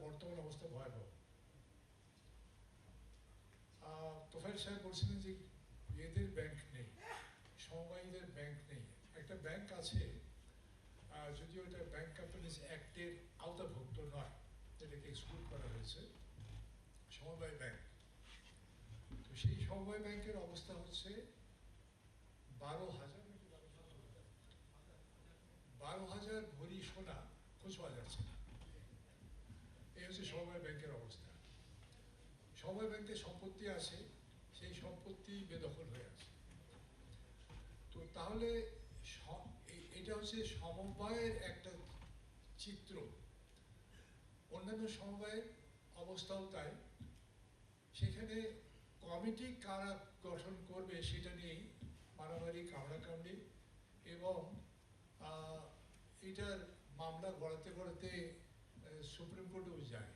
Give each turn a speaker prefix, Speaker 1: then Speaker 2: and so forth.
Speaker 1: বর্তমান অবস্থা ভয়াবহ। তোফায়েল সাহেব বলছিলেন যে এদের ব্যাংক নেই, সমবায়ীদের ব্যাংক নেই। একটা ব্যাংক আছে, যদিও এটা ব্যাংক কোম্পানিজ অ্যাক্টের আওতাভুক্ত নয়, এটাকে এক্সক্লুড করা হয়েছে, সমবায় ব্যাংক। তো সেই সমবায় ব্যাংকের অবস্থা হচ্ছে 12,000 ভরি সোনা খোঁজ পাওয়া যাচ্ছে না। এই হচ্ছে সমবায় ব্যাংকের অবস্থা। সমবায় ব্যাংকের সম্পত্তি আছে, সেই সম্পত্তি বেদখল হয়ে আছে। তো তাহলে এটা হচ্ছে সমবায়ের একটা চিত্র। অন্যান্য সমবায়ের অবস্থাও তাই। সেখানে কমিটি কারা গঠন করবে সেটা নিয়েই মারামারি, কামড়াকামড়ি, এবং এটার মামলা গড়াতে গড়াতে সুপ্রিম কোর্টেও যায়।